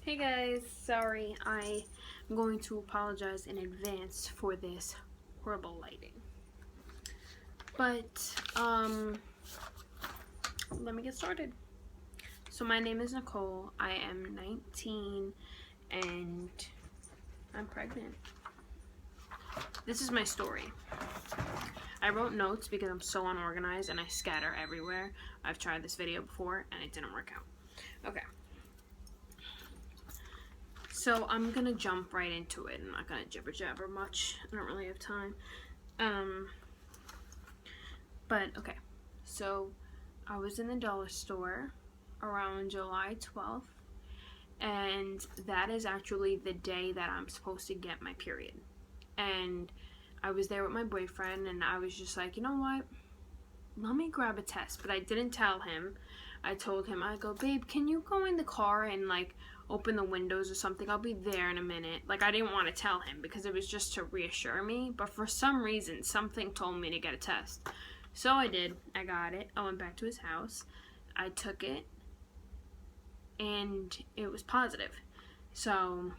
Hey guys, sorry, I'm going to apologize in advance for this horrible lighting. But, let me get started. So my name is Nicole, I am 19, and I'm pregnant. This is my story. I wrote notes because I'm so unorganized and I scatter everywhere. I've tried this video before and it didn't work out. Okay. So I'm gonna jump right into it. I'm not gonna jibber jabber much. I don't really have time. But okay. So I was in the dollar store around July 12th, and that is actually the day that I'm supposed to get my period. And I was there with my boyfriend, and I was just like, you know what? Let me grab a test. But I didn't tell him. I told him, I go, babe, can you go in the car and like open the windows or something? I'll be there in a minute. Like, I didn't want to tell him because it was just to reassure me. But for some reason, something told me to get a test. So I did. I got it. I went back to his house. I took it. And it was positive. So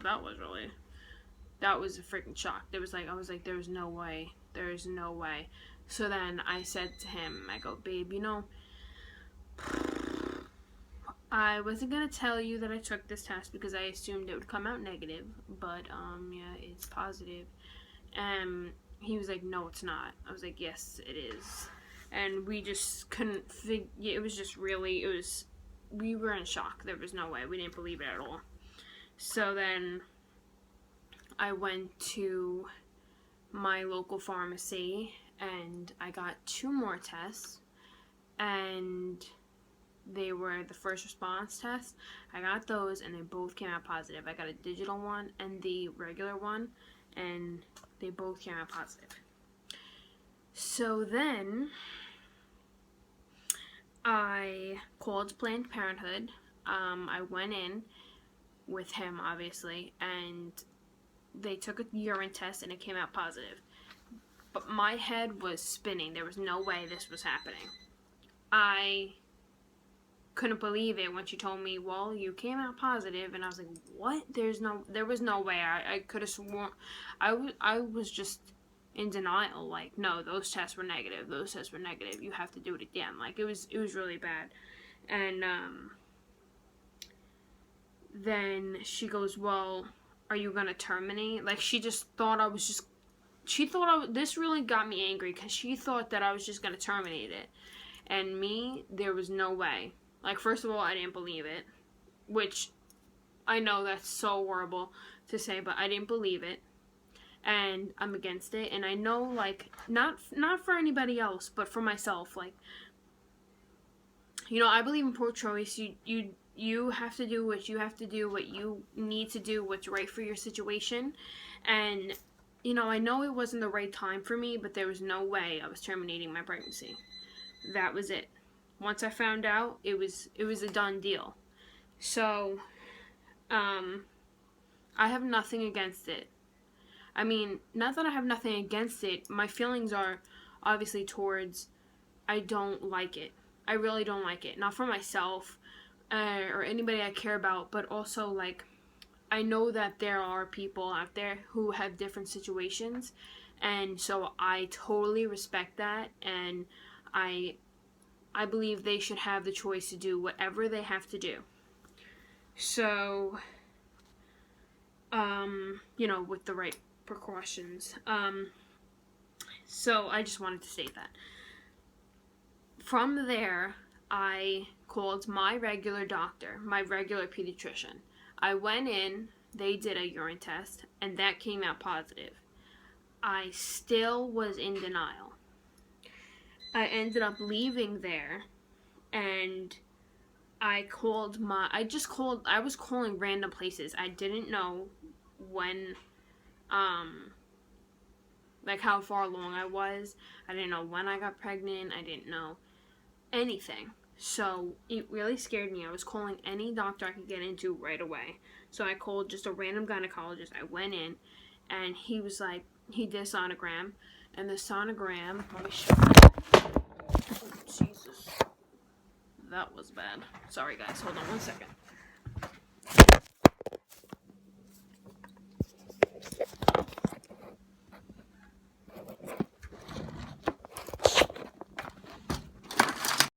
that was a freaking shock. I was like, there's no way. There's no way. So then I said to him, I go, babe, you know, I wasn't gonna tell you that I took this test because I assumed it would come out negative, but yeah, it's positive. And he was like, no, it's not. I was like, yes, it is. And we just couldn't figure. It was just really. We were in shock. There was no way. We didn't believe it at all. So then I went to my local pharmacy and I got 2 more tests, and they were the first response tests. I got those and they both came out positive. I got a digital one and the regular one, and they both came out positive. So then I called Planned Parenthood. I went in with him, obviously, and they took a urine test and it came out positive. But my head was spinning. There was no way this was happening. I couldn't believe it when she told me, well, you came out positive, and I was like, what? There was no way. I could have sworn. I was just in denial, like, no, those tests were negative. Those tests were negative. You have to do it again. Like, it was really bad. And then she goes, well, are you gonna terminate? Like, she just thought I was just. This really got me angry because she thought that I was just gonna terminate it, and me, there was no way. Like, first of all, I didn't believe it, which I know that's so horrible to say, but I didn't believe it, and I'm against it. And I know, like, not for anybody else, but for myself, like, you know, I believe in pro-choice. You have to do what you have to do, what you need to do, what's right for your situation. And, you know, I know it wasn't the right time for me, but there was no way I was terminating my pregnancy. That was it. Once I found out, it was a done deal. So, I have nothing against it. I mean, not that I have nothing against it. My feelings are obviously towards, I don't like it. I really don't like it. Not for myself or anybody I care about, but also, like, I know that there are people out there who have different situations, and so I totally respect that, and I believe they should have the choice to do whatever they have to do. So, you know, with the right precautions. So I just wanted to state that. From there, I called my regular doctor, my regular pediatrician. I went in, they did a urine test, and that came out positive. I still was in denial. I ended up leaving there, and I was calling random places. I didn't know when, like, how far along I was. I didn't know when I got pregnant. I didn't know anything. So it really scared me. I was calling any doctor I could get into right away. So I called just a random gynecologist. I went in, and he was like, he did a sonogram, and the sonogram, let me show you. Jesus. That was bad. Sorry guys, hold on one second.